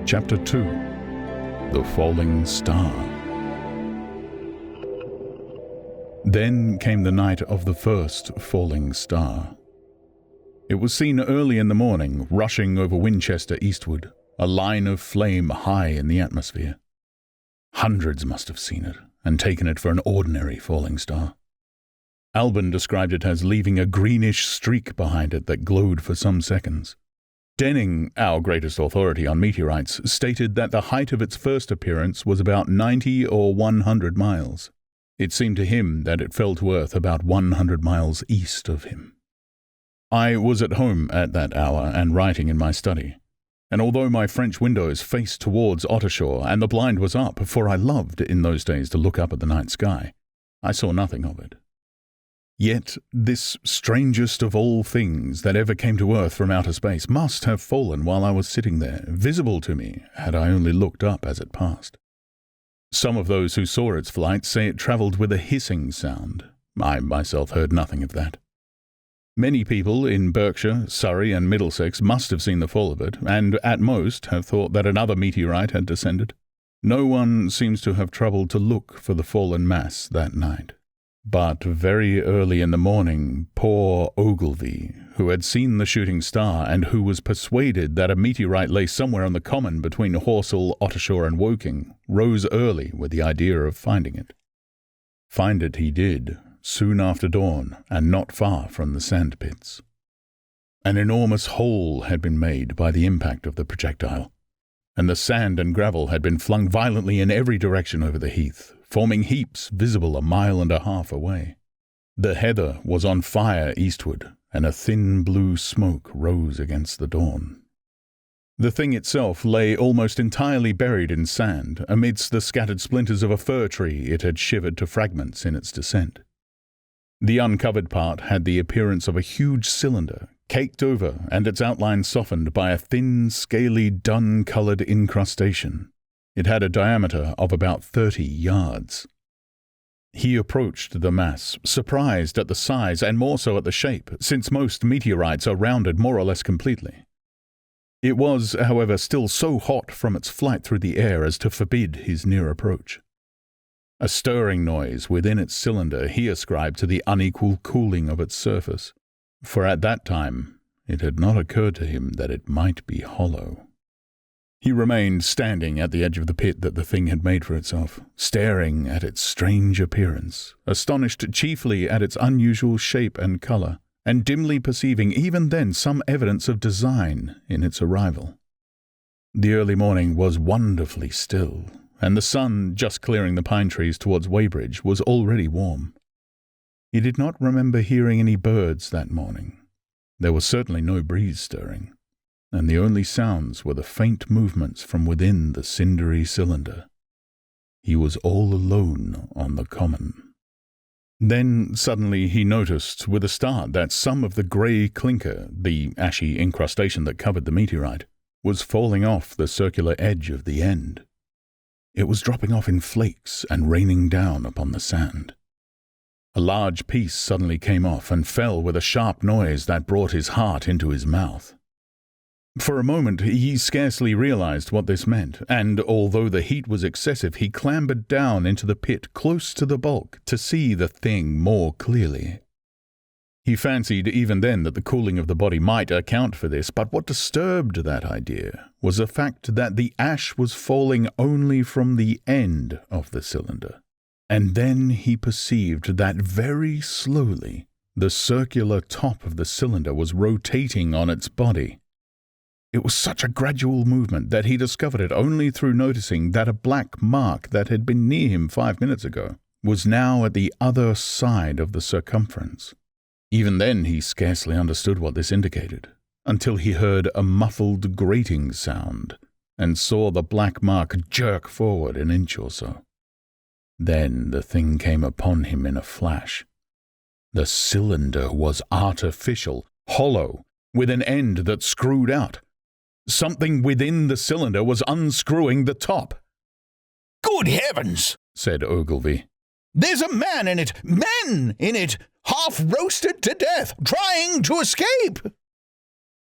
Chapter 2. The Falling Star. Then came the night of the first falling star. It was seen early in the morning, rushing over Winchester eastward, a line of flame high in the atmosphere. Hundreds must have seen it, and taken it for an ordinary falling star. Alban described it as leaving a greenish streak behind it that glowed for some seconds. Denning, our greatest authority on meteorites, stated that the height of its first appearance was about 90 or 100 miles. It seemed to him that it fell to Earth about 100 miles east of him. I was at home at that hour and writing in my study, and although my French windows faced towards Ottershaw and the blind was up, for I loved in those days to look up at the night sky, I saw nothing of it. Yet this strangest of all things that ever came to Earth from outer space must have fallen while I was sitting there, visible to me had I only looked up as it passed. Some of those who saw its flight say it travelled with a hissing sound. I myself heard nothing of that. Many people in Berkshire, Surrey and Middlesex must have seen the fall of it, and at most have thought that another meteorite had descended. No one seems to have troubled to look for the fallen mass that night. But very early in the morning, poor Ogilvy, who had seen the shooting star and who was persuaded that a meteorite lay somewhere on the common between Horsell, Ottershaw and Woking, rose early with the idea of finding it. Find it he did, soon after dawn, and not far from the sand pits. An enormous hole had been made by the impact of the projectile, and the sand and gravel had been flung violently in every direction over the heath, forming heaps visible 1.5 miles away. The heather was on fire eastward, and a thin blue smoke rose against the dawn. The thing itself lay almost entirely buried in sand, amidst the scattered splinters of a fir tree it had shivered to fragments in its descent. The uncovered part had the appearance of a huge cylinder, caked over and its outline softened by a thin, scaly, dun-coloured incrustation. It had a diameter of about 30 yards. He approached the mass, surprised at the size and more so at the shape, since most meteorites are rounded more or less completely. It was, however, still so hot from its flight through the air as to forbid his near approach. A stirring noise within its cylinder he ascribed to the unequal cooling of its surface, for at that time it had not occurred to him that it might be hollow. He remained standing at the edge of the pit that the thing had made for itself, staring at its strange appearance, astonished chiefly at its unusual shape and colour, and dimly perceiving even then some evidence of design in its arrival. The early morning was wonderfully still, and the sun, just clearing the pine trees towards Weybridge, was already warm. He did not remember hearing any birds that morning. There was certainly no breeze stirring, and the only sounds were the faint movements from within the cindery cylinder. He was all alone on the common. Then suddenly he noticed with a start that some of the grey clinker, the ashy incrustation that covered the meteorite, was falling off the circular edge of the end. It was dropping off in flakes and raining down upon the sand. A large piece suddenly came off and fell with a sharp noise that brought his heart into his mouth. For a moment he scarcely realized what this meant, and although the heat was excessive, he clambered down into the pit close to the bulk to see the thing more clearly. He fancied even then that the cooling of the body might account for this, but what disturbed that idea was the fact that the ash was falling only from the end of the cylinder. And then he perceived that very slowly the circular top of the cylinder was rotating on its body. It was such a gradual movement that he discovered it only through noticing that a black mark that had been near him 5 minutes ago was now at the other side of the circumference. Even then he scarcely understood what this indicated, until he heard a muffled grating sound and saw the black mark jerk forward an inch or so. Then the thing came upon him in a flash. The cylinder was artificial, hollow, with an end that screwed out. Something within the cylinder was unscrewing the top. "Good heavens!" said Ogilvy. "There's a man in it! Men in it! Half roasted to death, trying to escape!"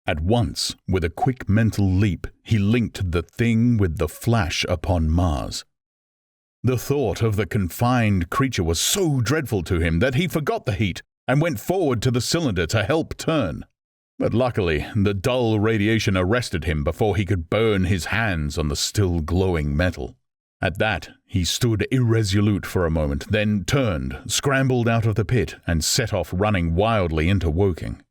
At once, with a quick mental leap, he linked the thing with the flash upon Mars. The thought of the confined creature was so dreadful to him that he forgot the heat and went forward to the cylinder to help turn. But luckily, the dull radiation arrested him before he could burn his hands on the still glowing metal. At that, he stood irresolute for a moment, then turned, scrambled out of the pit, and set off running wildly into Woking.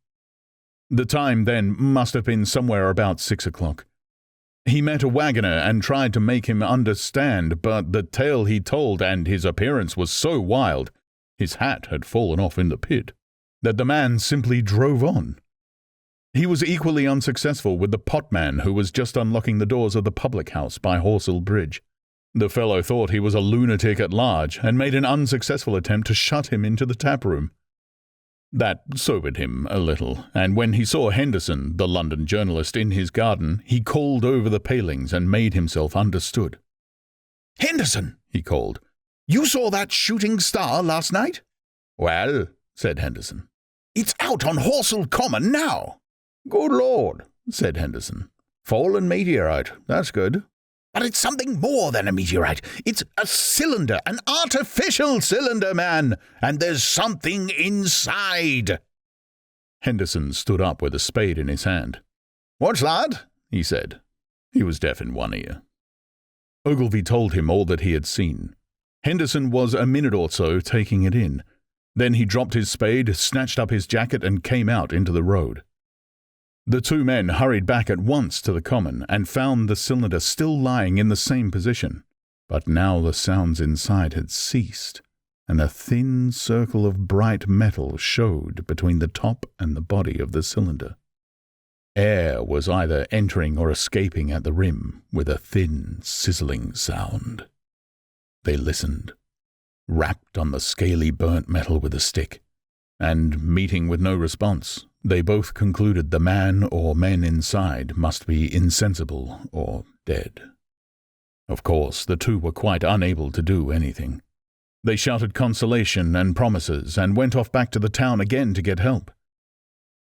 The time then must have been somewhere about 6 o'clock. He met a wagoner and tried to make him understand, but the tale he told and his appearance was so wild, his hat had fallen off in the pit, that the man simply drove on. He was equally unsuccessful with the potman who was just unlocking the doors of the public house by Horsell Bridge. The fellow thought he was a lunatic at large and made an unsuccessful attempt to shut him into the tap-room. That sobered him a little, and when he saw Henderson, the London journalist, in his garden, he called over the palings and made himself understood. "Henderson," he called, "you saw that shooting star last night?" "Well," said Henderson. "It's out on Horsell Common now." "Good Lord," said Henderson. "Fallen meteorite, that's good." "But it's something more than a meteorite. It's a cylinder, an artificial cylinder, man, and there's something inside." Henderson stood up with a spade in his hand. "What's that?" he said. He was deaf in one ear. Ogilvy told him all that he had seen. Henderson was a minute or so taking it in. Then he dropped his spade, snatched up his jacket, and came out into the road. The two men hurried back at once to the common and found the cylinder still lying in the same position, but now the sounds inside had ceased, and a thin circle of bright metal showed between the top and the body of the cylinder. Air was either entering or escaping at the rim with a thin, sizzling sound. They listened, rapped on the scaly burnt metal with a stick, and, meeting with no response, they both concluded the man or men inside must be insensible or dead. Of course, the two were quite unable to do anything. They shouted consolation and promises and went off back to the town again to get help.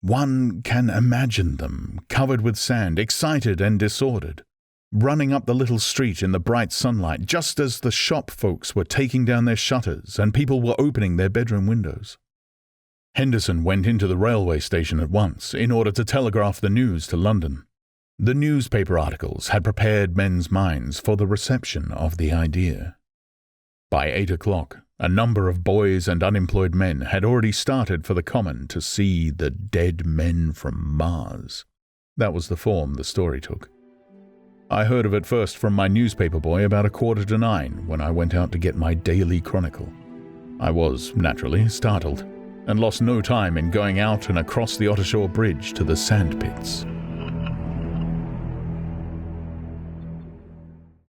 One can imagine them, covered with sand, excited and disordered, running up the little street in the bright sunlight just as the shop folks were taking down their shutters and people were opening their bedroom windows. Henderson went into the railway station at once in order to telegraph the news to London. The newspaper articles had prepared men's minds for the reception of the idea. By 8 o'clock, a number of boys and unemployed men had already started for the common to see the dead men from Mars. That was the form the story took. I heard of it first from my newspaper boy about 8:45 when I went out to get my daily chronicle. I was, naturally, startled, and lost no time in going out and across the Ottershaw Bridge to the sand pits.